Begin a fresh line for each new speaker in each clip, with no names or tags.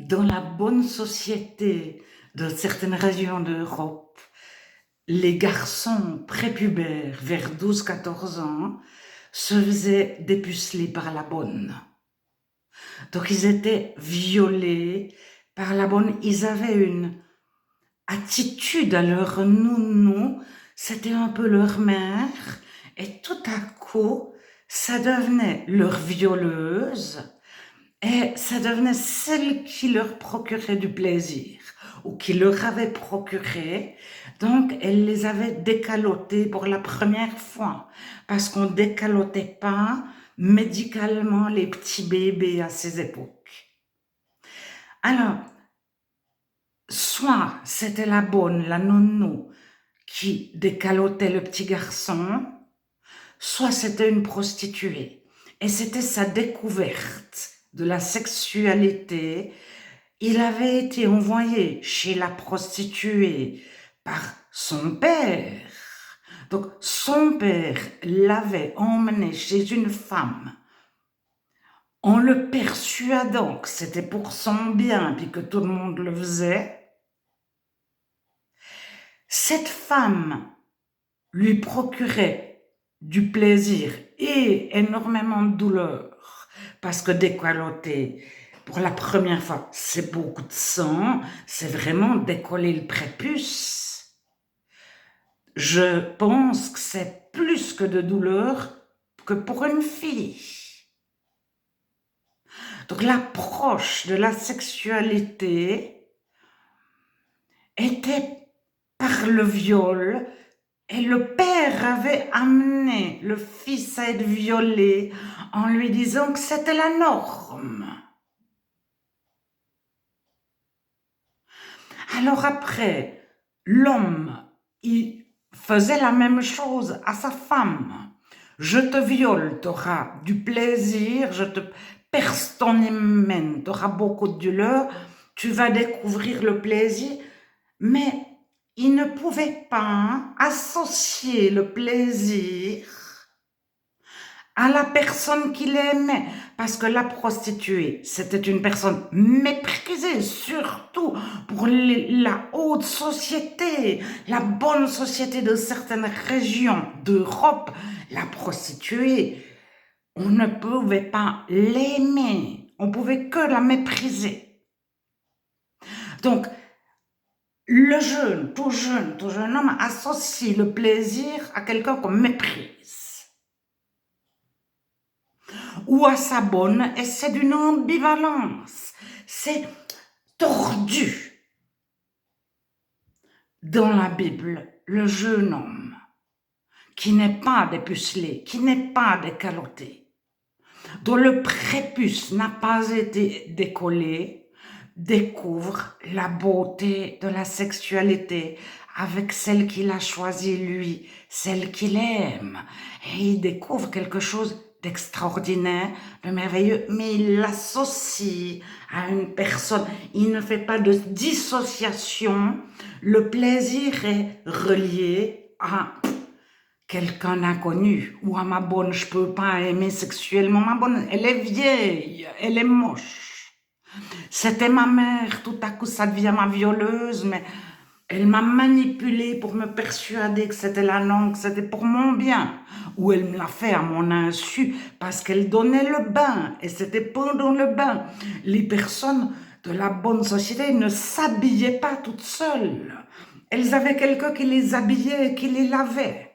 dans la bonne société de certaines régions d'Europe, les garçons prépubères vers 12-14 ans se faisaient dépuceler par la bonne. Donc ils étaient violés par la bonne. Ils avaient une attitude à leur nounou, c'était un peu leur mère, et tout à coup, ça devenait leur violeuse, et ça devenait celle qui leur procurait du plaisir, ou qui leur avait procuré. Donc, elle les avait décalotées pour la première fois, parce qu'on décalotait pas médicalement les petits bébés à ces époques. Alors, soit c'était la bonne, la nounou, qui décalotait le petit garçon, soit c'était une prostituée. Et c'était sa découverte de la sexualité. Il avait été envoyé chez la prostituée par son père. Donc, son père l'avait emmené chez une femme en le persuadant que c'était pour son bien, puis que tout le monde le faisait. Cette femme lui procurait du plaisir et énormément de douleur, parce que décolleter, pour la première fois, c'est beaucoup de sang, c'est vraiment décoller le prépuce. Je pense que c'est plus que de douleur que pour une fille. Donc l'approche de la sexualité était par le viol, et le père avait amené le fils à être violé en lui disant que c'était la norme. Alors après, l'homme, il faisait la même chose à sa femme. Je te viole, tu auras du plaisir, je te perce ton hymen, tu auras beaucoup de douleur, tu vas découvrir le plaisir, mais il ne pouvait pas associer le plaisir à la personne qu'il aimait, parce que la prostituée, c'était une personne méprisée, surtout pour la haute société, la bonne société de certaines régions d'Europe. La prostituée, on ne pouvait pas l'aimer, on pouvait que la mépriser. Donc, le tout jeune homme associe le plaisir à quelqu'un qu'on méprise ou à sa bonne, et c'est d'une ambivalence, c'est tordu. Dans la Bible, le jeune homme qui n'est pas dépucelé, qui n'est pas décaloté, dont le prépuce n'a pas été décollé, découvre la beauté de la sexualité avec celle qu'il a choisie lui, celle qu'il aime. Et il découvre quelque chose d'extraordinaire, de merveilleux, mais il l'associe à une personne. Il ne fait pas de dissociation. Le plaisir est relié à quelqu'un d'inconnu, ou à ma bonne, je peux pas aimer sexuellement ma bonne, elle est vieille, elle est moche. C'était ma mère, tout à coup ça devient ma violeuse, mais elle m'a manipulée pour me persuader que c'était la langue, que c'était pour mon bien. Ou elle me l'a fait à mon insu, parce qu'elle donnait le bain, et c'était pendant le bain. Les personnes de la bonne société ne s'habillaient pas toutes seules. Elles avaient quelqu'un qui les habillait et qui les lavait.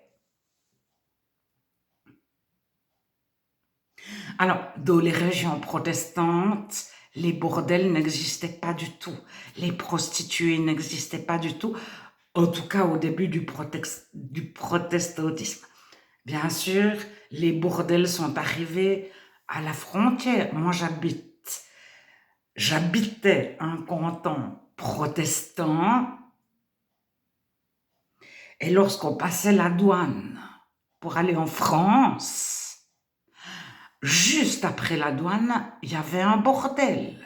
Alors, dans les régions protestantes, les bordels n'existaient pas du tout. Les prostituées n'existaient pas du tout, en tout cas au début du protestantisme. Bien sûr, les bordels sont arrivés à la frontière. Moi, j'habitais un canton protestant, et lorsqu'on passait la douane pour aller en France, juste après la douane, il y avait un bordel.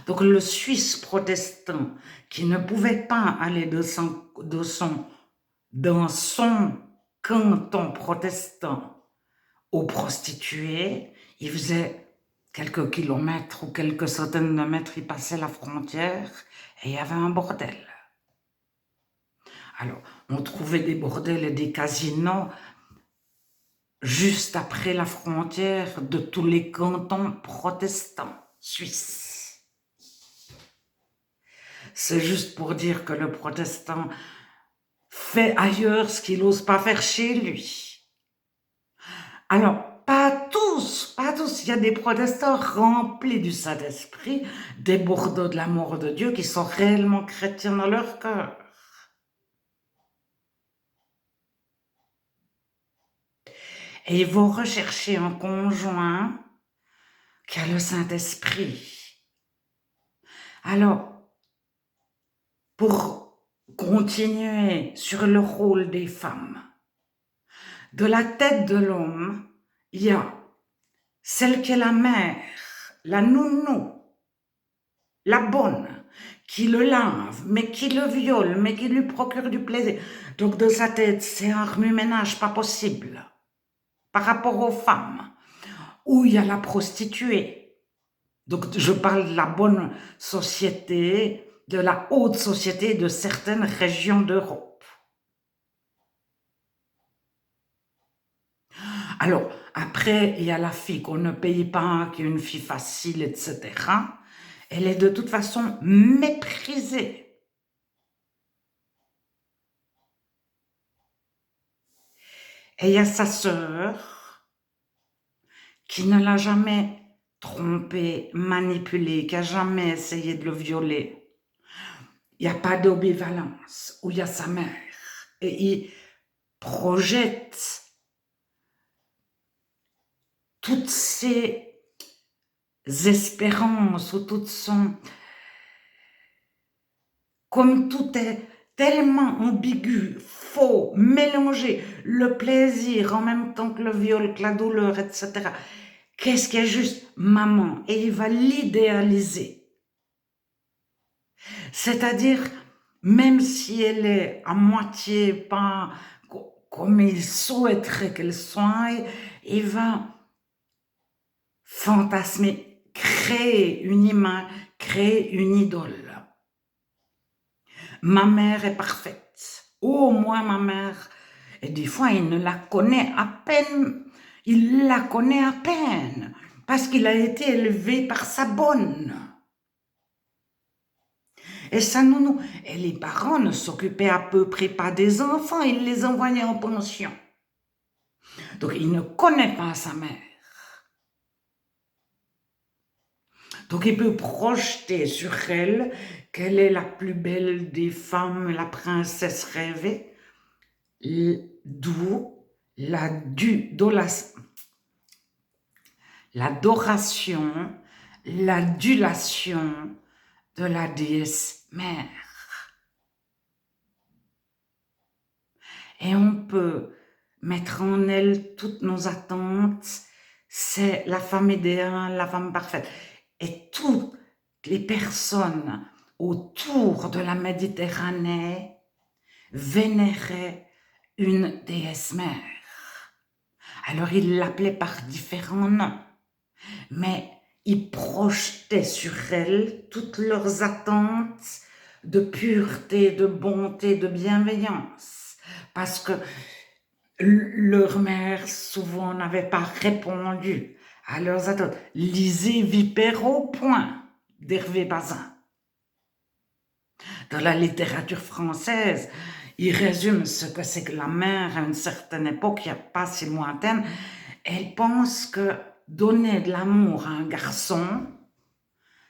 Donc le Suisse protestant qui ne pouvait pas aller dans son canton protestant aux prostituées, il faisait quelques kilomètres ou quelques centaines de mètres, il passait la frontière et il y avait un bordel. Alors, on trouvait des bordels et des casinos juste après la frontière de tous les cantons protestants suisses. C'est juste pour dire que le protestant fait ailleurs ce qu'il n'ose pas faire chez lui. Alors, pas tous. Il y a des protestants remplis du Saint-Esprit, débordés de l'amour de Dieu, qui sont réellement chrétiens dans leur cœur. Et ils vont rechercher un conjoint qui a le Saint-Esprit. Alors, pour continuer sur le rôle des femmes, de la tête de l'homme, il y a celle qui est la mère, la nounou, la bonne, qui le lave, mais qui le viole, mais qui lui procure du plaisir. Donc de sa tête, c'est un remue-ménage pas possible par rapport aux femmes. Où il y a la prostituée. Donc je parle de la bonne société, de la haute société de certaines régions d'Europe. Alors, après, il y a la fille qu'on ne paye pas, qui est une fille facile, etc. Elle est de toute façon méprisée. Et il y a sa sœur qui ne l'a jamais trompé, manipulé, qui n'a jamais essayé de le violer. Il n'y a pas d'ambivalence, où il y a sa mère. Et il projette toutes ses espérances, ou toutes son... Comme tout est tellement ambigu, faux, mélangé, le plaisir en même temps que le viol, que la douleur, etc. Qu'est-ce qui est juste maman? Et il va l'idéaliser. C'est-à-dire, même si elle est à moitié pas comme il souhaiterait qu'elle soit, il va fantasmer, créer une image, créer une idole. Ma mère est parfaite. Oh, moi, ma mère. Et des fois, il ne la connaît à peine. Il la connaît à peine. Parce qu'il a été élevé par sa bonne. Et sa nounou. Et les parents ne s'occupaient à peu près pas des enfants. Ils les envoyaient en pension. Donc, il ne connaît pas sa mère. Donc, il peut projeter sur elle qu'elle est la plus belle des femmes, la princesse rêvée, d'où l'adoration, l'adulation de la déesse mère. Et on peut mettre en elle toutes nos attentes, c'est la femme idéale, la femme parfaite. Et toutes les personnes autour de la Méditerranée vénéraient une déesse mère. Alors ils l'appelaient par différents noms, mais ils projetaient sur elle toutes leurs attentes de pureté, de bonté, de bienveillance, parce que leur mère souvent n'avait pas répondu à leurs attentes. Lisez Vipère au point d'Hervé Bazin. Dans la littérature française, il résume ce que c'est que la mère à une certaine époque, il n'y a pas si lointaine. Elle pense que donner de l'amour à un garçon,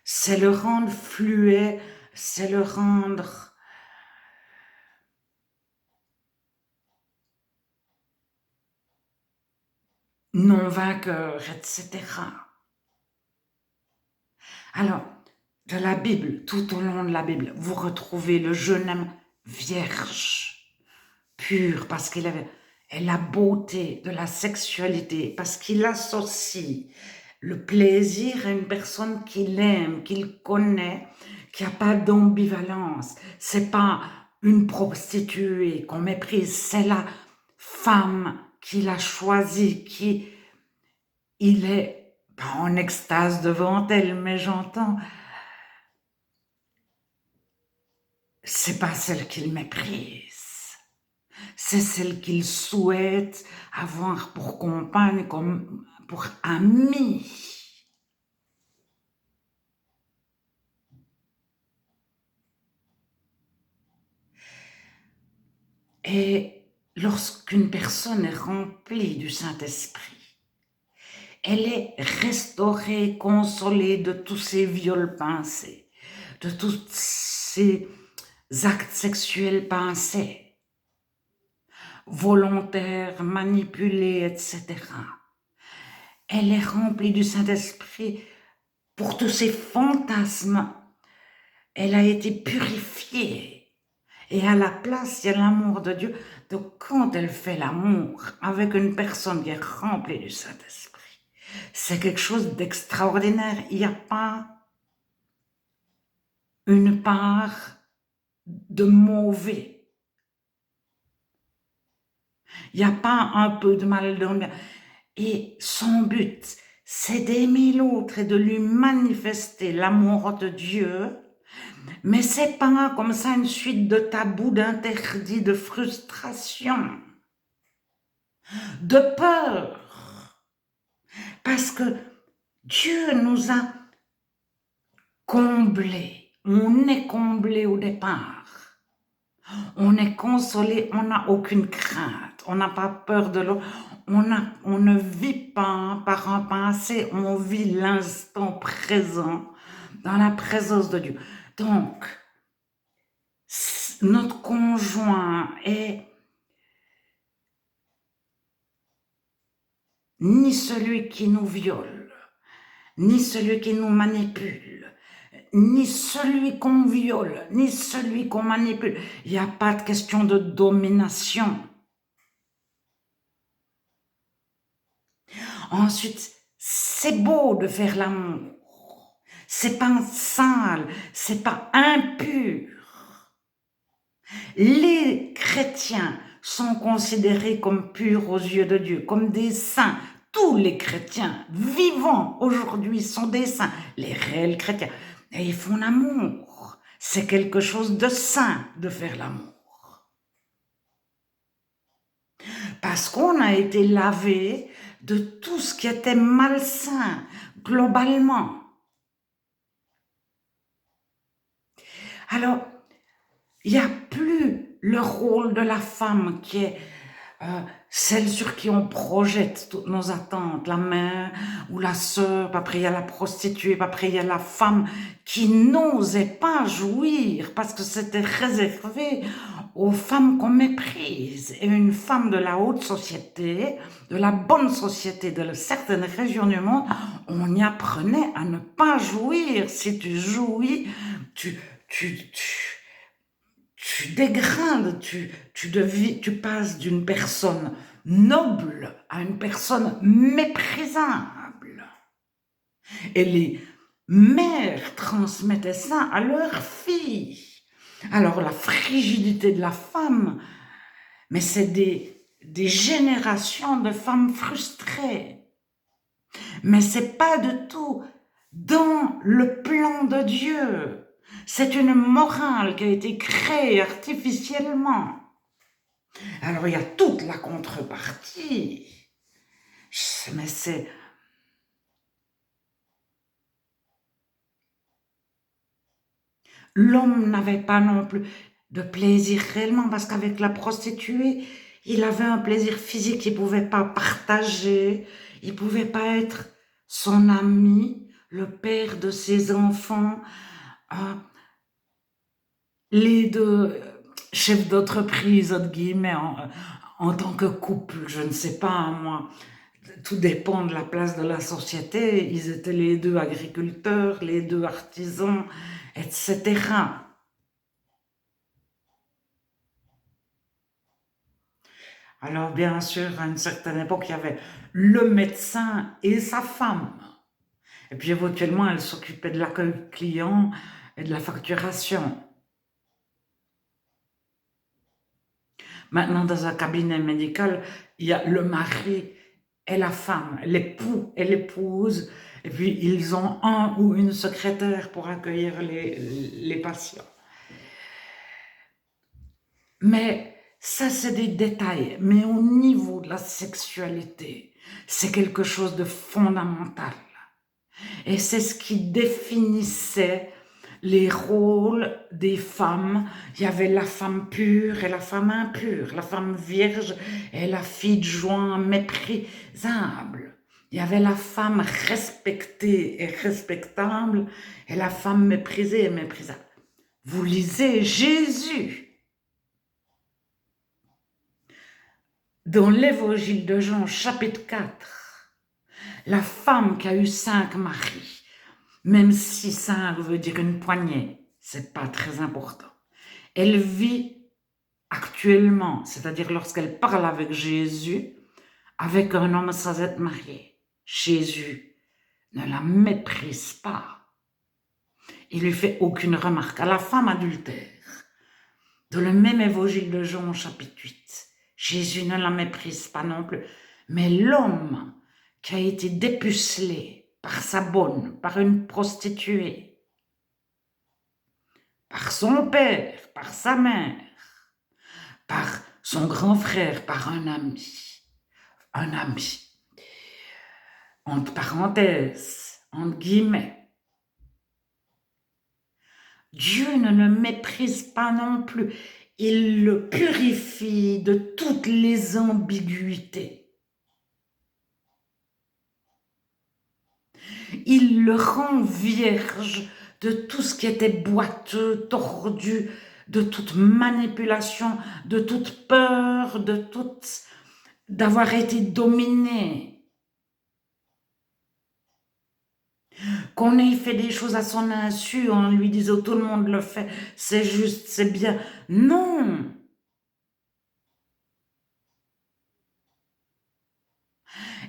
c'est le rendre fluet, c'est le rendre non vainqueur, etc. Alors, de la Bible, tout au long de la Bible, vous retrouvez le jeune homme vierge, pur, parce qu'il avait la beauté de la sexualité, parce qu'il associe le plaisir à une personne qu'il aime, qu'il connaît, qui n'a pas d'ambivalence. C'est pas une prostituée qu'on méprise, c'est la femme qu'il a choisie, qui il est pas en extase devant elle, mais j'entends, c'est pas celle qu'il méprise, c'est celle qu'il souhaite avoir pour compagne, comme pour amie. Et lorsqu'une personne est remplie du Saint-Esprit, elle est restaurée, consolée de tous ses viols pensés, de tous ses actes sexuels pensés, volontaires, manipulés, etc. Elle est remplie du Saint-Esprit pour tous ses fantasmes. Elle a été purifiée. Et à la place, il y a l'amour de Dieu. Donc quand elle fait l'amour avec une personne qui est remplie du Saint-Esprit, c'est quelque chose d'extraordinaire. Il n'y a pas une part de mauvais. Il n'y a pas un peu de mal dans le bien. Et son but, c'est d'aimer l'autre et de lui manifester l'amour de Dieu. Mais c'est pas comme ça une suite de tabous, d'interdits, de frustrations, de peur. Parce que Dieu nous a comblés. On est comblés au départ. On est consolé, on n'a aucune crainte, on n'a pas peur de l'eau, on ne vit pas par un passé, on vit l'instant présent dans la présence de Dieu. Donc, notre conjoint est ni celui qui nous viole, ni celui qui nous manipule, ni celui qu'on viole, ni celui qu'on manipule. Il n'y a pas de question de domination. Ensuite, c'est beau de faire l'amour. C'est pas sale, c'est pas impur. Les chrétiens sont considérés comme purs aux yeux de Dieu, comme des saints. Tous les chrétiens vivants aujourd'hui sont des saints, les réels chrétiens. Et ils font l'amour. C'est quelque chose de saint de faire l'amour. Parce qu'on a été lavé de tout ce qui était malsain, globalement. Alors, il n'y a plus le rôle de la femme qui est celle sur qui on projette toutes nos attentes, la mère ou la sœur, puis après il y a la prostituée, puis après il y a la femme qui n'osait pas jouir parce que c'était réservé aux femmes qu'on méprise. Et une femme de la haute société, de la bonne société, de certaines régions du monde, on y apprenait à ne pas jouir. Si tu jouis, tu dégrindes, tu passes d'une personne noble à une personne méprisable. Et les mères transmettaient ça à leurs filles. Alors la frigidité de la femme, mais c'est des générations de femmes frustrées. Mais c'est pas du tout dans le plan de Dieu. C'est une morale qui a été créée artificiellement. Alors il y a toute la contrepartie. Mais c'est... L'homme n'avait pas non plus de plaisir réellement parce qu'avec la prostituée, il avait un plaisir physique, il ne pouvait pas partager, il ne pouvait pas être son ami, le père de ses enfants, les deux chefs d'entreprise, entre guillemets, en tant que couple, je ne sais pas, moi, tout dépend de la place de la société, ils étaient les deux agriculteurs, les deux artisans, etc. Alors bien sûr, à une certaine époque, il y avait le médecin et sa femme. Et puis éventuellement, elle s'occupait de l'accueil client et de la facturation. Maintenant, dans un cabinet médical, il y a le mari et la femme, l'époux et l'épouse, Et puis, ils ont un ou une secrétaire pour accueillir les patients. Mais ça, c'est des détails. Mais au niveau de la sexualité, c'est quelque chose de fondamental. Et c'est ce qui définissait les rôles des femmes. Il y avait la femme pure et la femme impure, la femme vierge et la fille de joie méprisable. Il y avait la femme respectée et respectable et la femme méprisée et méprisable. Vous lisez Jésus dans l'évangile de Jean, chapitre 4. La femme qui a eu 5 maris, même si 5 veut dire une poignée, c'est pas très important. Elle vit actuellement, c'est-à-dire lorsqu'elle parle avec Jésus, avec un homme sans être marié. Jésus ne la méprise pas. Il lui fait aucune remarque. À la femme adultère, dans le même évangile de Jean, chapitre 8, Jésus ne la méprise pas non plus. Mais l'homme qui a été dépucelé par sa bonne, par une prostituée, par son père, par sa mère, par son grand frère, par un ami, entre parenthèses, entre guillemets. Dieu ne le méprise pas non plus. Il le purifie de toutes les ambiguïtés. Il le rend vierge de tout ce qui était boiteux, tordu, de toute manipulation, de toute peur, d'avoir été dominé. Qu'on ait fait des choses à son insu en lui disant tout le monde le fait, c'est juste, c'est bien. Non!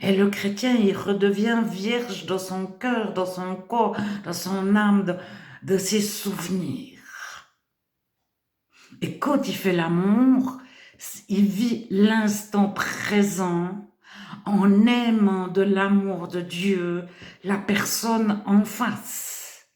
Et le chrétien, il redevient vierge dans son cœur, dans son corps, dans son âme, de ses souvenirs. Et quand il fait l'amour, il vit l'instant présent en aimant de l'amour de Dieu la personne en face.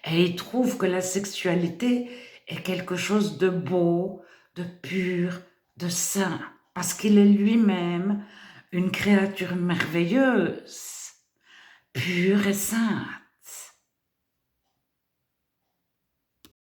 Et il trouve que la sexualité est quelque chose de beau, de pur, de saint, parce qu'il est lui-même une créature merveilleuse, pure et sainte.